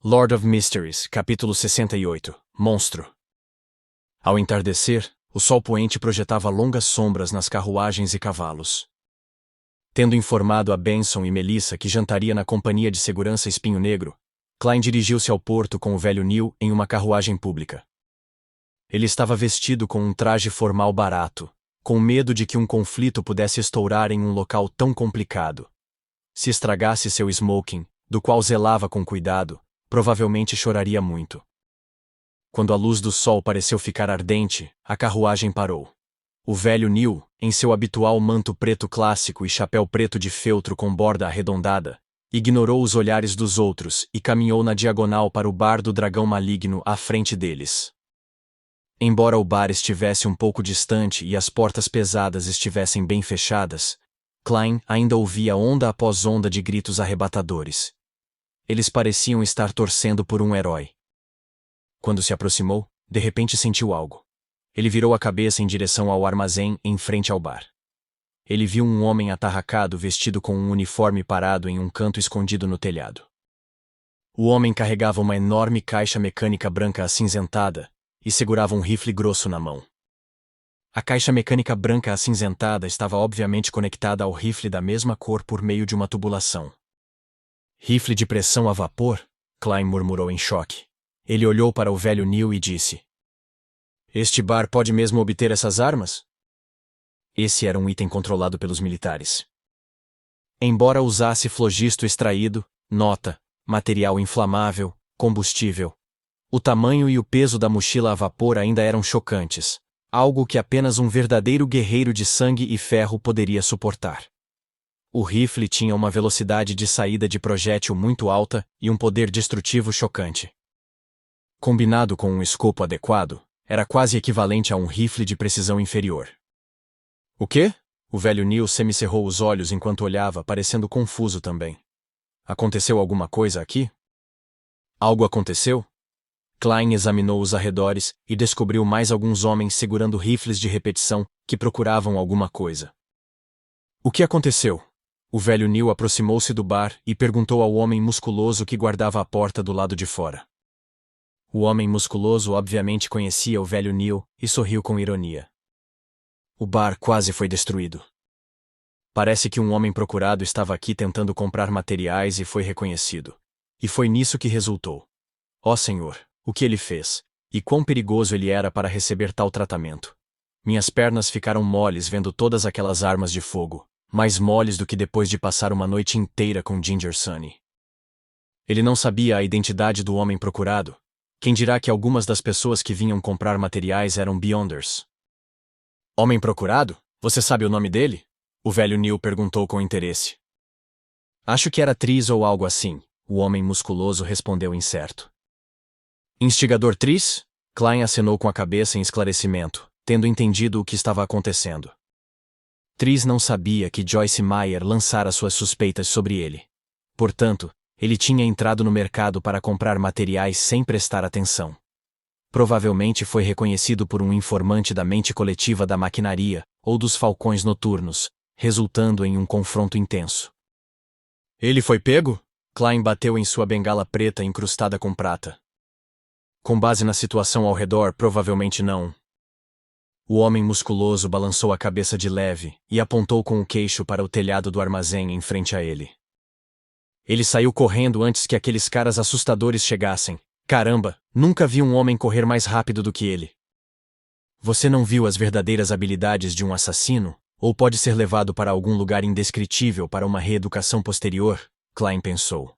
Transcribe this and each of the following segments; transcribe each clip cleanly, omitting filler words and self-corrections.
Lord of Mysteries, capítulo 68, Monstro. Ao entardecer, o sol poente projetava longas sombras nas carruagens e cavalos. Tendo informado a Benson e Melissa que jantaria na companhia de segurança Espinho Negro, Klein dirigiu-se ao porto com o velho Neil em uma carruagem pública. Ele estava vestido com um traje formal barato, com medo de que um conflito pudesse estourar em um local tão complicado. Se estragasse seu smoking, do qual zelava com cuidado, provavelmente choraria muito. Quando a luz do sol pareceu ficar ardente, a carruagem parou. O velho Neil, em seu habitual manto preto clássico e chapéu preto de feltro com borda arredondada, ignorou os olhares dos outros e caminhou na diagonal para o bar do Dragão Maligno à frente deles. Embora o bar estivesse um pouco distante e as portas pesadas estivessem bem fechadas, Klein ainda ouvia onda após onda de gritos arrebatadores. Eles pareciam estar torcendo por um herói. Quando se aproximou, de repente sentiu algo. Ele virou a cabeça em direção ao armazém em frente ao bar. Ele viu um homem atarracado vestido com um uniforme parado em um canto escondido no telhado. O homem carregava uma enorme caixa mecânica branca acinzentada e segurava um rifle grosso na mão. A caixa mecânica branca acinzentada estava obviamente conectada ao rifle da mesma cor por meio de uma tubulação. Rifle de pressão a vapor? Klein murmurou em choque. Ele olhou para o velho Neil e disse: "Este bar pode mesmo obter essas armas?" Esse era um item controlado pelos militares. Embora usasse flogisto extraído, nota, material inflamável, combustível, o tamanho e o peso da mochila a vapor ainda eram chocantes, algo que apenas um verdadeiro guerreiro de sangue e ferro poderia suportar. O rifle tinha uma velocidade de saída de projétil muito alta e um poder destrutivo chocante. Combinado com um escopo adequado, era quase equivalente a um rifle de precisão inferior. "O quê?" O velho Neil semicerrou os olhos enquanto olhava, parecendo confuso também. "Aconteceu alguma coisa aqui?" "Algo aconteceu?" Klein examinou os arredores e descobriu mais alguns homens segurando rifles de repetição que procuravam alguma coisa. "O que aconteceu?" O velho Neil aproximou-se do bar e perguntou ao homem musculoso que guardava a porta do lado de fora. O homem musculoso obviamente conhecia o velho Neil e sorriu com ironia. "O bar quase foi destruído. Parece que um homem procurado estava aqui tentando comprar materiais e foi reconhecido. E foi nisso que resultou. Ó Senhor, o que ele fez? E quão perigoso ele era para receber tal tratamento. Minhas pernas ficaram moles vendo todas aquelas armas de fogo. Mais moles do que depois de passar uma noite inteira com Ginger Sunny." Ele não sabia a identidade do homem procurado. Quem dirá que algumas das pessoas que vinham comprar materiais eram Beyonders? "Homem procurado? Você sabe o nome dele?" O velho Neil perguntou com interesse. "Acho que era Tris ou algo assim", o homem musculoso respondeu incerto. "Instigador Tris?" Klein acenou com a cabeça em esclarecimento, tendo entendido o que estava acontecendo. Tris não sabia que Joyce Meyer lançara suas suspeitas sobre ele. Portanto, ele tinha entrado no mercado para comprar materiais sem prestar atenção. Provavelmente foi reconhecido por um informante da mente coletiva da maquinaria ou dos falcões noturnos, resultando em um confronto intenso. "Ele foi pego?" Klein bateu em sua bengala preta incrustada com prata. "Com base na situação ao redor, provavelmente não." O homem musculoso balançou a cabeça de leve e apontou com o queixo para o telhado do armazém em frente a ele. "Ele saiu correndo antes que aqueles caras assustadores chegassem. Caramba, nunca vi um homem correr mais rápido do que ele." "Você não viu as verdadeiras habilidades de um assassino? Ou pode ser levado para algum lugar indescritível para uma reeducação posterior?" Klein pensou.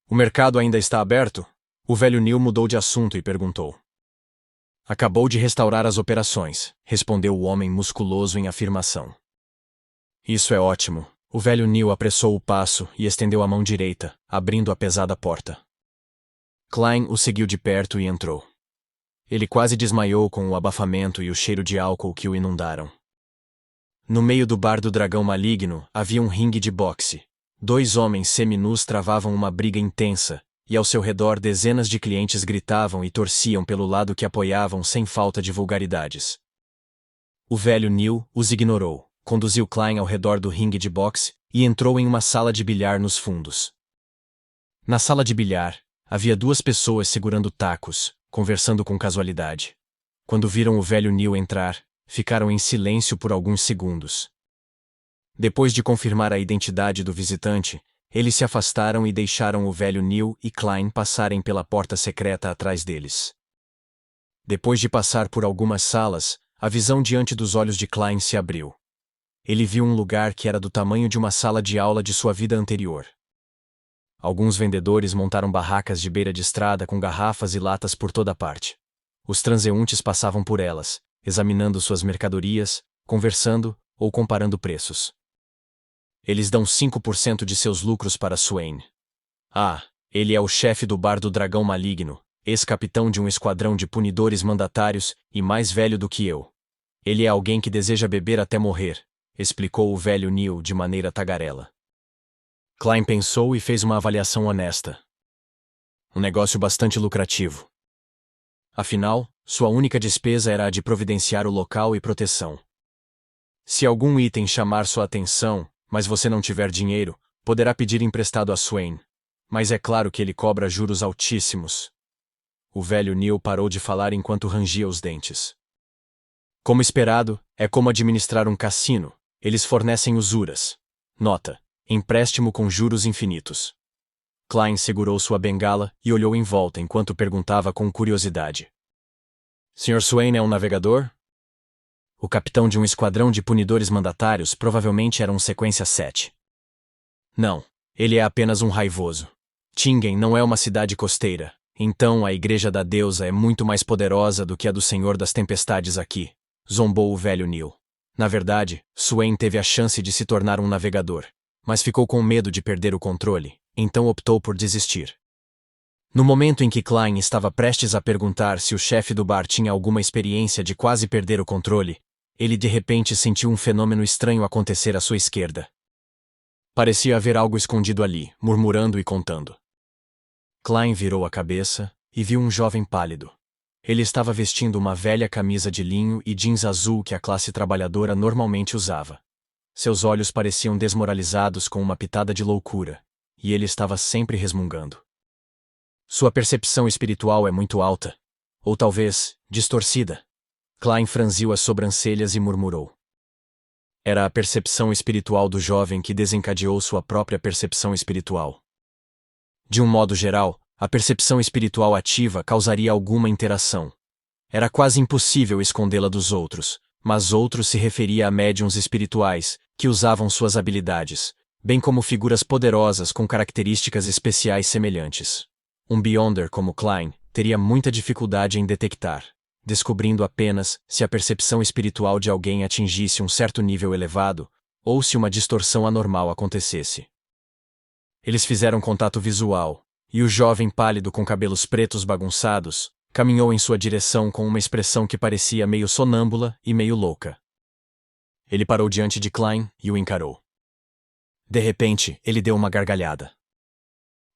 "O mercado ainda está aberto?" O velho Neil mudou de assunto e perguntou. "Acabou de restaurar as operações", respondeu o homem musculoso em afirmação. "Isso é ótimo." O velho Neil apressou o passo e estendeu a mão direita, abrindo a pesada porta. Klein o seguiu de perto e entrou. Ele quase desmaiou com o abafamento e o cheiro de álcool que o inundaram. No meio do bar do Dragão Maligno havia um ringue de boxe. 2 homens seminus travavam uma briga intensa, e ao seu redor dezenas de clientes gritavam e torciam pelo lado que apoiavam sem falta de vulgaridades. O velho Neil os ignorou, conduziu Klein ao redor do ringue de boxe e entrou em uma sala de bilhar nos fundos. Na sala de bilhar, Havia duas pessoas segurando tacos, conversando com casualidade. Quando viram o velho Neil entrar, ficaram em silêncio por alguns segundos. Depois de confirmar a identidade do visitante, eles se afastaram e deixaram o velho Neil e Klein passarem pela porta secreta atrás deles. Depois de passar por algumas salas, a visão diante dos olhos de Klein se abriu. Ele viu um lugar que era do tamanho de uma sala de aula de sua vida anterior. Alguns vendedores montaram barracas de beira de estrada com garrafas e latas por toda parte. Os transeuntes passavam por elas, examinando suas mercadorias, conversando ou comparando preços. Eles dão 5% de seus lucros para Swain. Ah, ele é o chefe do bar do Dragão Maligno, ex-capitão de um esquadrão de punidores mandatários e mais velho do que eu. Ele é alguém que deseja beber até morrer, explicou o velho Neil de maneira tagarela. Klein pensou e fez uma avaliação honesta. Um negócio bastante lucrativo. Afinal, sua única despesa era a de providenciar o local e proteção. Se algum item chamar sua atenção, mas você não tiver dinheiro, poderá pedir emprestado a Swain. Mas é claro que ele cobra juros altíssimos. O velho Neil parou de falar enquanto rangia os dentes. Como esperado, é como administrar um cassino. Eles fornecem usuras. Nota: empréstimo com juros infinitos. Klein segurou sua bengala e olhou em volta enquanto perguntava com curiosidade. Sr. Swain é um navegador? O capitão de um esquadrão de punidores mandatários provavelmente era um sequência 7. Não, ele é apenas um raivoso. Tingen não é uma cidade costeira, então a Igreja da Deusa é muito mais poderosa do que a do Senhor das Tempestades aqui, zombou o velho Neil. Na verdade, Swain teve a chance de se tornar um navegador, mas ficou com medo de perder o controle, então optou por desistir. No momento em que Klein estava prestes a perguntar se o chefe do bar tinha alguma experiência de quase perder o controle, ele de repente sentiu um fenômeno estranho acontecer à sua esquerda. Parecia haver algo escondido ali, murmurando e contando. Klein virou a cabeça e viu um jovem pálido. Ele estava vestindo uma velha camisa de linho e jeans azul que a classe trabalhadora normalmente usava. Seus olhos pareciam desmoralizados com uma pitada de loucura, e ele estava sempre resmungando. Sua percepção espiritual é muito alta, ou talvez, distorcida. Klein franziu as sobrancelhas e murmurou. Era a percepção espiritual do jovem que desencadeou sua própria percepção espiritual. De um modo geral, a percepção espiritual ativa causaria alguma interação. Era quase impossível escondê-la dos outros, mas outros se referia a médiuns espirituais, que usavam suas habilidades, bem como figuras poderosas com características especiais semelhantes. Um Beyonder como Klein teria muita dificuldade em detectar, descobrindo apenas se a percepção espiritual de alguém atingisse um certo nível elevado, ou se uma distorção anormal acontecesse. Eles fizeram contato visual, e o jovem pálido com cabelos pretos bagunçados caminhou em sua direção com uma expressão que parecia meio sonâmbula e meio louca. Ele parou diante de Klein e o encarou. De repente, ele deu uma gargalhada.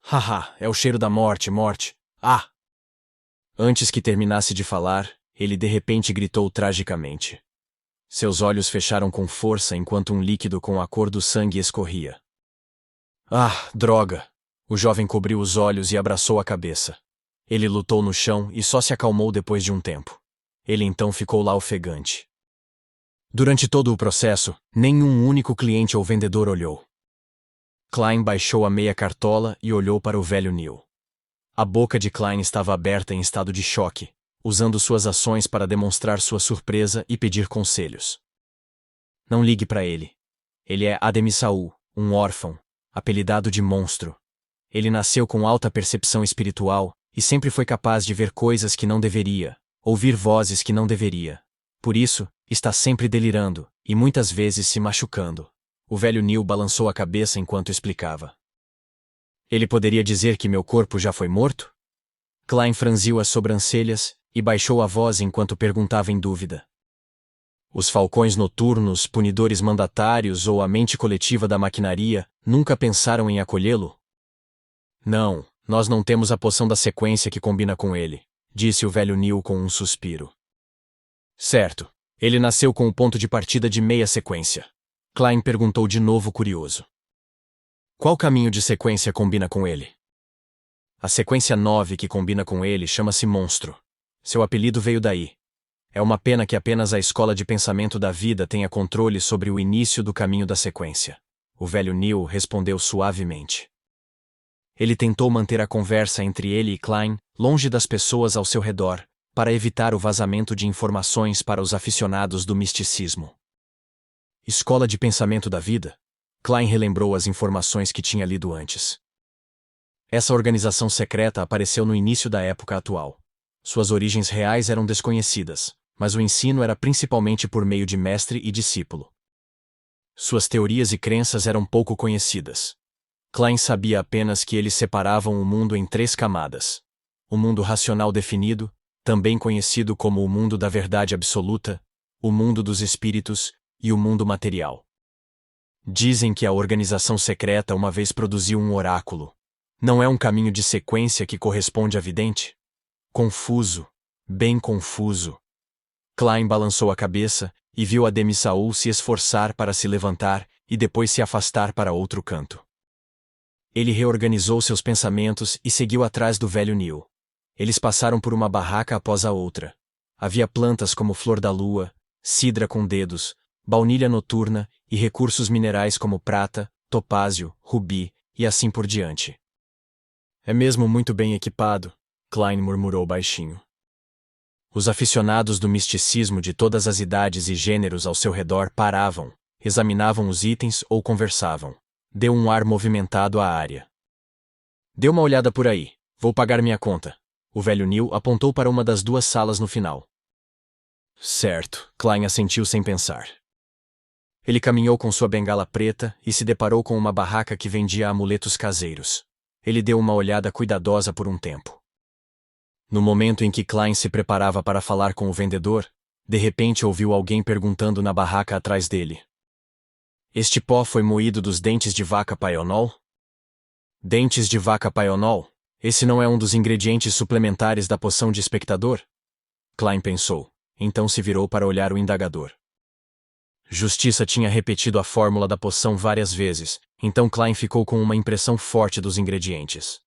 Haha, é o cheiro da morte, morte. Ah! Antes que terminasse de falar, ele de repente gritou tragicamente. Seus olhos fecharam com força enquanto um líquido com a cor do sangue escorria. Ah, droga! O jovem cobriu os olhos e abraçou a cabeça. Ele lutou no chão e só se acalmou depois de um tempo. Ele então ficou lá ofegante. Durante todo o processo, nenhum único cliente ou vendedor olhou. Klein baixou a meia cartola e olhou para o velho Neil. A boca de Klein estava aberta em estado de choque, usando suas ações para demonstrar sua surpresa e pedir conselhos. Não ligue para ele. Ele é Ademisaul, um órfão, apelidado de monstro. Ele nasceu com alta percepção espiritual e sempre foi capaz de ver coisas que não deveria, ouvir vozes que não deveria. Por isso, está sempre delirando e muitas vezes se machucando. O velho Neil balançou a cabeça enquanto explicava. Ele poderia dizer que meu corpo já foi morto? Klein franziu as sobrancelhas e baixou a voz enquanto perguntava em dúvida. Os falcões noturnos, punidores mandatários ou a mente coletiva da maquinaria nunca pensaram em acolhê-lo? Não, nós não temos a poção da sequência que combina com ele, disse o velho Neil com um suspiro. Certo, ele nasceu com o ponto de partida de meia sequência. Klein perguntou de novo curioso. Qual caminho de sequência combina com ele? A sequência 9 que combina com ele chama-se Monstro. Seu apelido veio daí. É uma pena que apenas a escola de pensamento da vida tenha controle sobre o início do caminho da sequência. O velho Neil respondeu suavemente. Ele tentou manter a conversa entre ele e Klein, longe das pessoas ao seu redor, para evitar o vazamento de informações para os aficionados do misticismo. Escola de pensamento da vida? Klein relembrou as informações que tinha lido antes. Essa organização secreta apareceu no início da época atual. Suas origens reais eram desconhecidas, mas o ensino era principalmente por meio de mestre e discípulo. Suas teorias e crenças eram pouco conhecidas. Klein sabia apenas que eles separavam o mundo em 3 camadas. O mundo racional definido, também conhecido como o mundo da verdade absoluta, o mundo dos espíritos e o mundo material. Dizem que a organização secreta uma vez produziu um oráculo. Não é um caminho de sequência que corresponde a vidente? Confuso, bem confuso. Klein balançou a cabeça e viu a Demi-Saul se esforçar para se levantar e depois se afastar para outro canto. Ele reorganizou seus pensamentos e seguiu atrás do velho Neil. Eles passaram por uma barraca após a outra. Havia plantas como flor da lua, cidra com dedos, baunilha noturna e recursos minerais como prata, topázio, rubi e assim por diante. É mesmo muito bem equipado, Klein murmurou baixinho. Os aficionados do misticismo de todas as idades e gêneros ao seu redor paravam, examinavam os itens ou conversavam. Deu um ar movimentado à área. Dê uma olhada por aí, vou pagar minha conta. O velho Neil apontou para uma das 2 salas no final. Certo, Klein assentiu sem pensar. Ele caminhou com sua bengala preta e se deparou com uma barraca que vendia amuletos caseiros. Ele deu uma olhada cuidadosa por um tempo. No momento em que Klein se preparava para falar com o vendedor, de repente ouviu alguém perguntando na barraca atrás dele. Este pó foi moído dos dentes de vaca Paiolol? Dentes de vaca Paiolol? Esse não é um dos ingredientes suplementares da poção de espectador? Klein pensou, então se virou para olhar o indagador. Justiça tinha repetido a fórmula da poção várias vezes, então Klein ficou com uma impressão forte dos ingredientes.